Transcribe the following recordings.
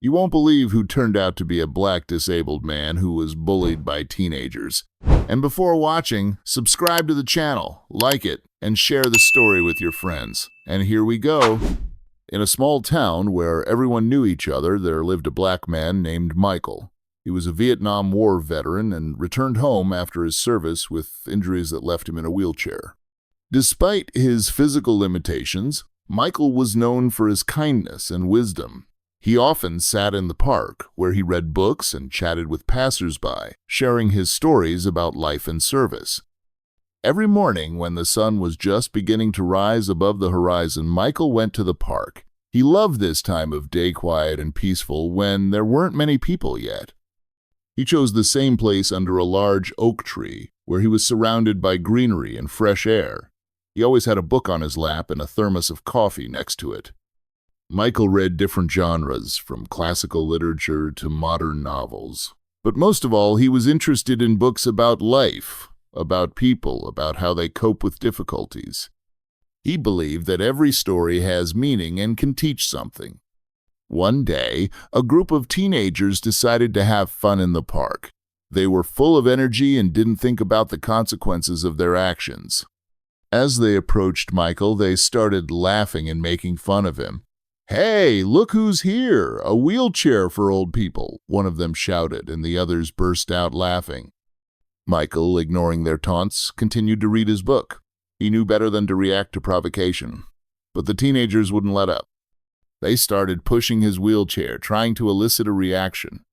You won't believe who turned out to be a black disabled man who was bullied by teenagers. And before watching, subscribe to the channel, like it, and share the story with your friends. And here we go. In a small town where everyone knew each other, there lived a black man named Michael. He was a Vietnam War veteran and returned home after his service with injuries that left him in a wheelchair. Despite his physical limitations, Michael was known for his kindness and wisdom. He often sat in the park, where he read books and chatted with passers-by, sharing his stories about life and service. Every morning, when the sun was just beginning to rise above the horizon, Michael went to the park. He loved this time of day, quiet and peaceful, when there weren't many people yet. He chose the same place under a large oak tree, where he was surrounded by greenery and fresh air. He always had a book on his lap and a thermos of coffee next to it. Michael read different genres, from classical literature to modern novels. But most of all, he was interested in books about life, about people, about how they cope with difficulties. He believed that every story has meaning and can teach something. One day, a group of teenagers decided to have fun in the park. They were full of energy and didn't think about the consequences of their actions. As they approached Michael, they started laughing and making fun of him. "Hey, look who's here! A wheelchair for old people!" one of them shouted, and the others burst out laughing. Michael, ignoring their taunts, continued to read his book. He knew better than to react to provocation. But the teenagers wouldn't let up. They started pushing his wheelchair, trying to elicit a reaction.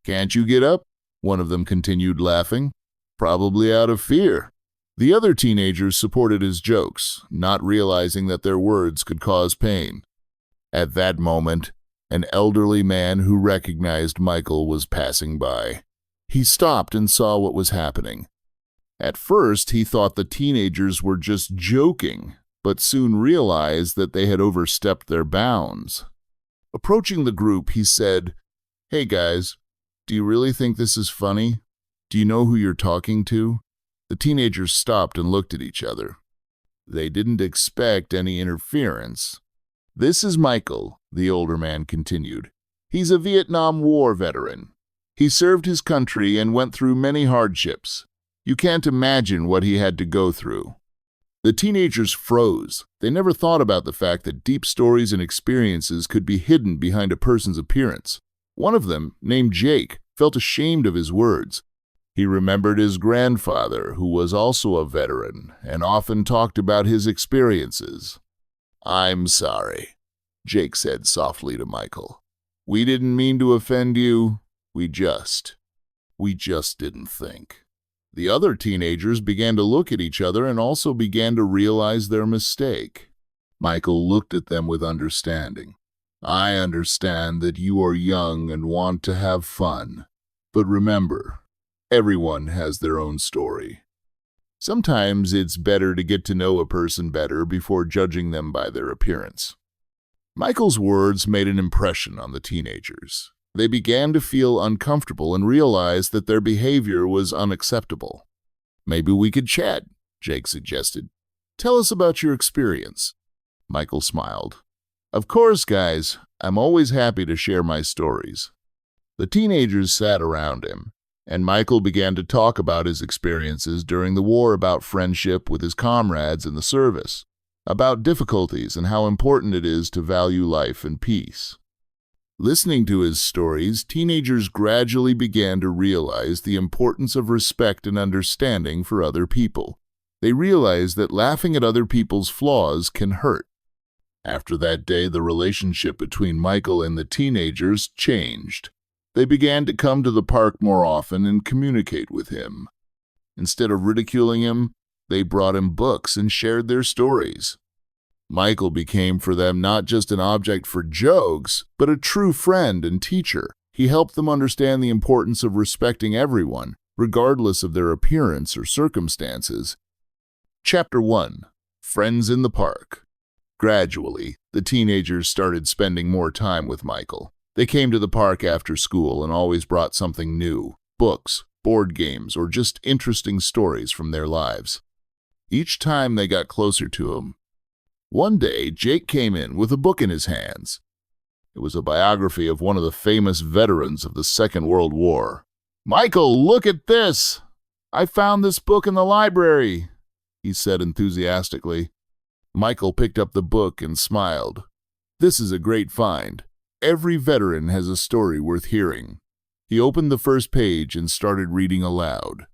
"Can't you get up?" one of them continued, laughing. "Probably out of fear." The other teenagers supported his jokes, not realizing that their words could cause pain. At that moment, an elderly man who recognized Michael was passing by. He stopped and saw what was happening. At first, he thought the teenagers were just joking, but soon realized that they had overstepped their bounds. Approaching the group, he said, "Hey guys, do you really think this is funny? Do you know who you're talking to?" The teenagers stopped and looked at each other. They didn't expect any interference. "This is Michael," the older man continued. "He's a Vietnam War veteran. He served his country and went through many hardships. You can't imagine what he had to go through." The teenagers froze. They never thought about the fact that deep stories and experiences could be hidden behind a person's appearance. One of them, named Jake, felt ashamed of his words. He remembered his grandfather, who was also a veteran, and often talked about his experiences. "I'm sorry," Jake said softly to Michael. "We didn't mean to offend you. We just didn't think." The other teenagers began to look at each other and also began to realize their mistake. Michael looked at them with understanding. "I understand that you are young and want to have fun. But remember, everyone has their own story. Sometimes it's better to get to know a person better before judging them by their appearance." Michael's words made an impression on the teenagers. They began to feel uncomfortable and realized that their behavior was unacceptable. "Maybe we could chat," Jake suggested. "Tell us about your experience." Michael smiled. "Of course, guys. I'm always happy to share my stories." The teenagers sat around him, and Michael began to talk about his experiences during the war, about friendship with his comrades in the service, about difficulties and how important it is to value life and peace. Listening to his stories, teenagers gradually began to realize the importance of respect and understanding for other people. They realized that laughing at other people's flaws can hurt. After that day, the relationship between Michael and the teenagers changed. They began to come to the park more often and communicate with him. Instead of ridiculing him, they brought him books and shared their stories. Michael became for them not just an object for jokes, but a true friend and teacher. He helped them understand the importance of respecting everyone, regardless of their appearance or circumstances. Chapter 1. Friends in the Park. Gradually, the teenagers started spending more time with Michael. They came to the park after school and always brought something new: books, board games, or just interesting stories from their lives. Each time they got closer to him. One day, Jake came in with a book in his hands. It was a biography of one of the famous veterans of the Second World War. "Michael, look at this! I found this book in the library," he said enthusiastically. Michael picked up the book and smiled. "This is a great find. Every veteran has a story worth hearing." He opened the first page and started reading aloud.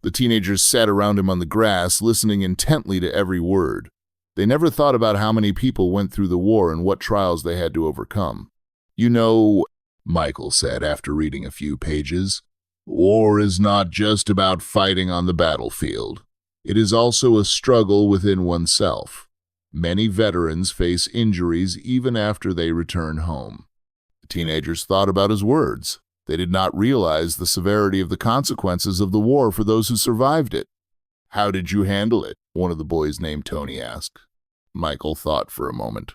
The teenagers sat around him on the grass, listening intently to every word. They never thought about how many people went through the war and what trials they had to overcome. "You know," Michael said after reading a few pages, "war is not just about fighting on the battlefield. It is also a struggle within oneself. Many veterans face injuries even after they return home." The teenagers thought about his words. They did not realize the severity of the consequences of the war for those who survived it. "How did you handle it?" one of the boys named Tony asked. Michael thought for a moment.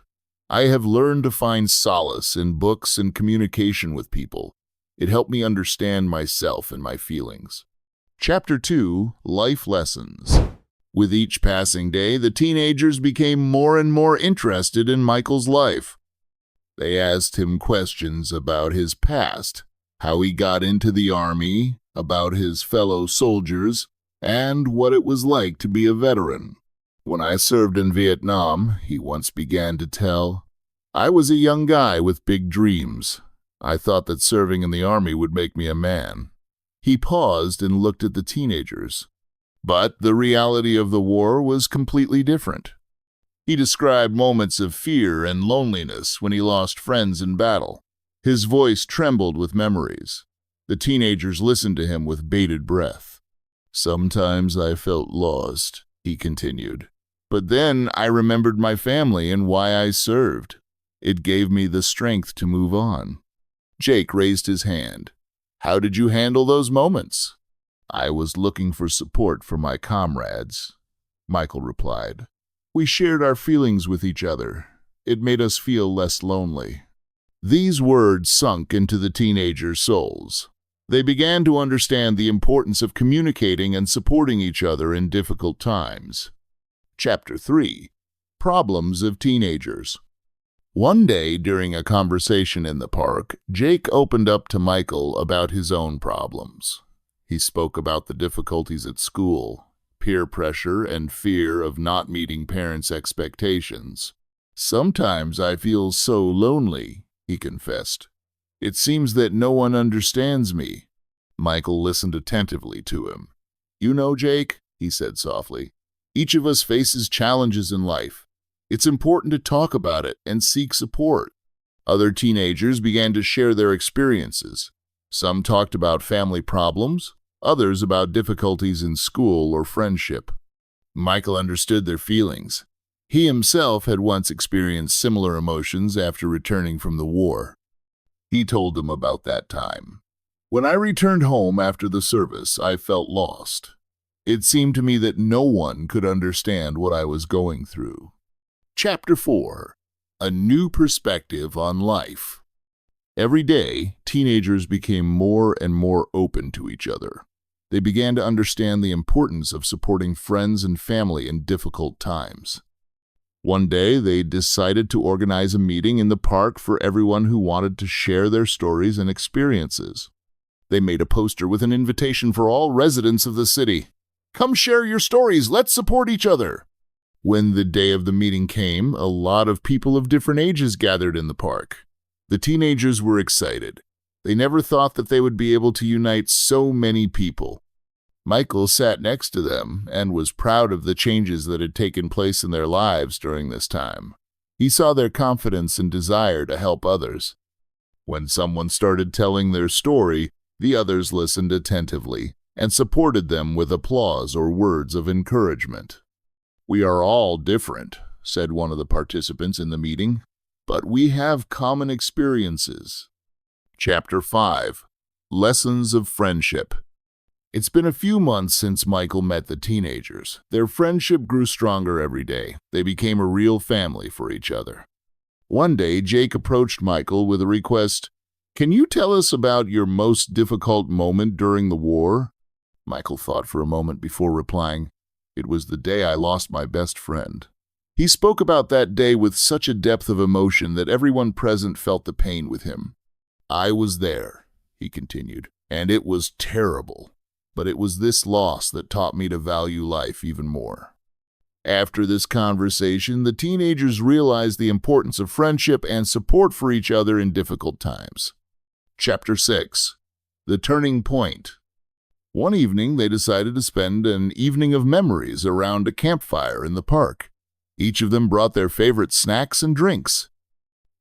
"I have learned to find solace in books and communication with people. It helped me understand myself and my feelings." Chapter 2, Life Lessons. With each passing day, the teenagers became more and more interested in Michael's life. They asked him questions about his past, how he got into the army, about his fellow soldiers, and what it was like to be a veteran. "When I served in Vietnam," he once began to tell, "I was a young guy with big dreams. I thought that serving in the army would make me a man." He paused and looked at the teenagers. But the reality of the war was completely different. He described moments of fear and loneliness when he lost friends in battle. His voice trembled with memories. The teenagers listened to him with bated breath. "Sometimes I felt lost," he continued. "But then I remembered my family and why I served. It gave me the strength to move on." Jake raised his hand. "How did you handle those moments?" "I was looking for support from my comrades," Michael replied. "We shared our feelings with each other. It made us feel less lonely." These words sunk into the teenagers' souls. They began to understand the importance of communicating and supporting each other in difficult times. Chapter 3, Problems of Teenagers. One day during a conversation in the park, Jake opened up to Michael about his own problems. He spoke about the difficulties at school, peer pressure, and fear of not meeting parents' expectations. "Sometimes I feel so lonely," he confessed. "It seems that no one understands me." Michael listened attentively to him. "You know, Jake," he said softly, "each of us faces challenges in life. It's important to talk about it and seek support." Other teenagers began to share their experiences. Some talked about family problems, others about difficulties in school or friendship. Michael understood their feelings. He himself had once experienced similar emotions after returning from the war. He told them about that time. "When I returned home after the service, I felt lost. It seemed to me that no one could understand what I was going through." Chapter 4, A New Perspective on Life. Every day, teenagers became more and more open to each other. They began to understand the importance of supporting friends and family in difficult times. One day, they decided to organize a meeting in the park for everyone who wanted to share their stories and experiences. They made a poster with an invitation for all residents of the city. "Come share your stories, let's support each other." When the day of the meeting came, a lot of people of different ages gathered in the park. The teenagers were excited. They never thought that they would be able to unite so many people. Michael sat next to them and was proud of the changes that had taken place in their lives during this time. He saw their confidence and desire to help others. When someone started telling their story, the others listened attentively and supported them with applause or words of encouragement. "We are all different," said one of the participants in the meeting, "but we have common experiences." Chapter 5, Lessons of Friendship. It's been a few months since Michael met the teenagers. Their friendship grew stronger every day. They became a real family for each other. One day, Jake approached Michael with a request. "Can you tell us about your most difficult moment during the war?" Michael thought for a moment before replying, "It was the day I lost my best friend." He spoke about that day with such a depth of emotion that everyone present felt the pain with him. "I was there," he continued, "and it was terrible. But it was this loss that taught me to value life even more." After this conversation, the teenagers realized the importance of friendship and support for each other in difficult times. Chapter 6. The Turning Point. One evening, they decided to spend an evening of memories around a campfire in the park. Each of them brought their favorite snacks and drinks.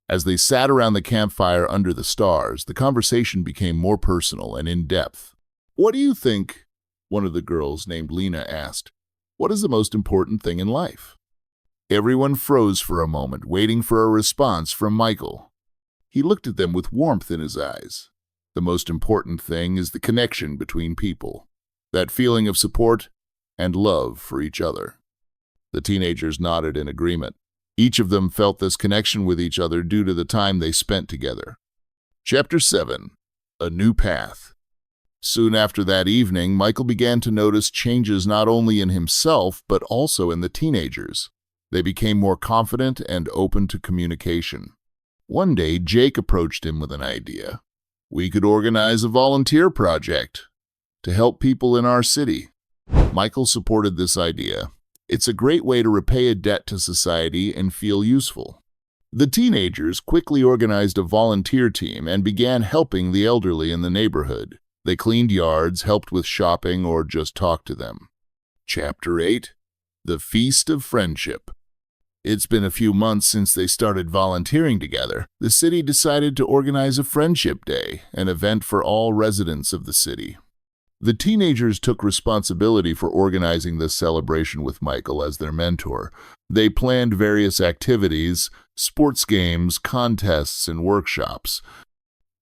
As they sat around the campfire under the stars, the conversation became more personal and in-depth. "What do you think?" one of the girls named Lena asked. "What is the most important thing in life?" Everyone froze for a moment, waiting for a response from Michael. He looked at them with warmth in his eyes. "The most important thing is the connection between people, that feeling of support and love for each other." The teenagers nodded in agreement. Each of them felt this connection with each other due to the time they spent together. Chapter 7. A New Path. Soon after that evening, Michael began to notice changes not only in himself, but also in the teenagers. They became more confident and open to communication. One day, Jake approached him with an idea. "We could organize a volunteer project to help people in our city." Michael supported this idea. "It's a great way to repay a debt to society and feel useful." The teenagers quickly organized a volunteer team and began helping the elderly in the neighborhood. They cleaned yards, helped with shopping, or just talked to them. Chapter 8. The Feast of Friendship. It's been a few months since they started volunteering together. The city decided to organize a Friendship Day, an event for all residents of the city. The teenagers took responsibility for organizing this celebration with Michael as their mentor. They planned various activities, sports games, contests, and workshops.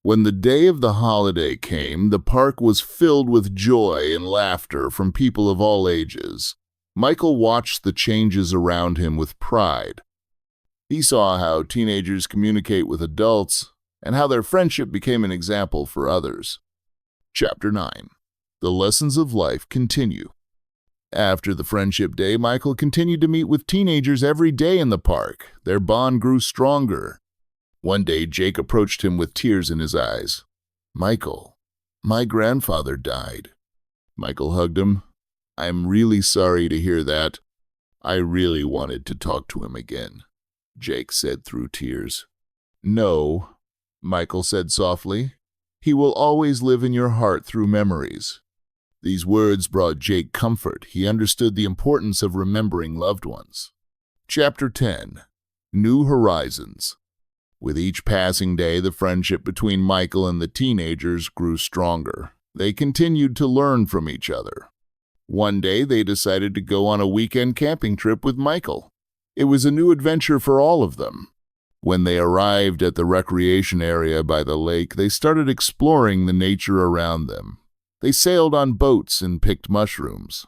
When the day of the holiday came, the park was filled with joy and laughter from people of all ages. Michael watched the changes around him with pride. He saw how teenagers communicate with adults and how their friendship became an example for others. Chapter 9. The Lessons of Life Continue. After the Friendship Day, Michael continued to meet with teenagers every day in the park. Their bond grew stronger. One day, Jake approached him with tears in his eyes. "Michael, my grandfather died." Michael hugged him. "I'm really sorry to hear that. I really wanted to talk to him again," Jake said through tears. "No," Michael said softly. "He will always live in your heart through memories." These words brought Jake comfort. He understood the importance of remembering loved ones. Chapter 10. New Horizons. With each passing day, the friendship between Michael and the teenagers grew stronger. They continued to learn from each other. One day, they decided to go on a weekend camping trip with Michael. It was a new adventure for all of them. When they arrived at the recreation area by the lake, they started exploring the nature around them. They sailed on boats and picked mushrooms.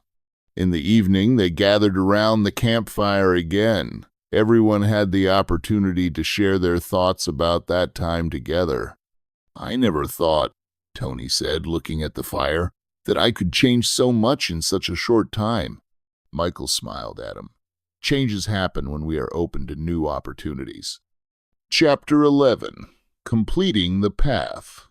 In the evening, they gathered around the campfire again. Everyone had the opportunity to share their thoughts about that time together. "I never thought," Tony said, looking at the fire, "that I could change so much in such a short time." Michael smiled at him. Changes happen when we are open to new opportunities. Chapter 11. Completing the Path.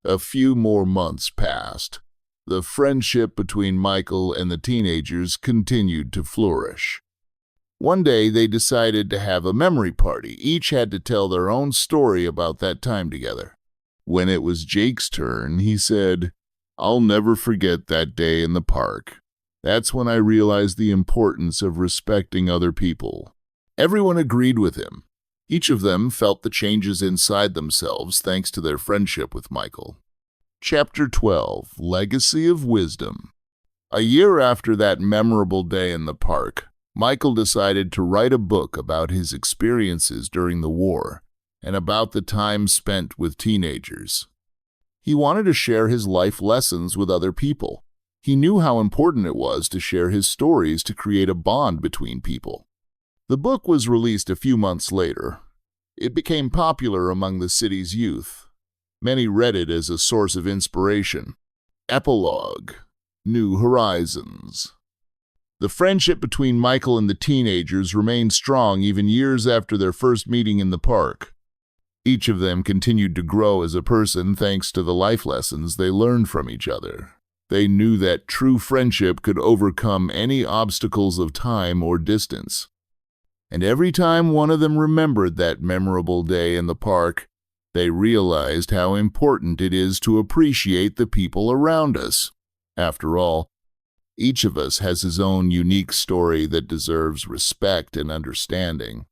A few more months passed. The friendship between Michael and the teenagers continued to flourish. One day, they decided to have a memory party. Each had to tell their own story about that time together. When it was Jake's turn, he said, "I'll never forget that day in the park. That's when I realized the importance of respecting other people." Everyone agreed with him. Each of them felt the changes inside themselves thanks to their friendship with Michael. Chapter 12. Legacy of Wisdom. A year after that memorable day in the park, Michael decided to write a book about his experiences during the war and about the time spent with teenagers. He wanted to share his life lessons with other people. He knew how important it was to share his stories to create a bond between people. The book was released a few months later. It became popular among the city's youth. Many read it as a source of inspiration. Epilogue. New Horizons. The friendship between Michael and the teenagers remained strong even years after their first meeting in the park. Each of them continued to grow as a person thanks to the life lessons they learned from each other. They knew that true friendship could overcome any obstacles of time or distance. And every time one of them remembered that memorable day in the park, they realized how important it is to appreciate the people around us. After all, each of us has his own unique story that deserves respect and understanding.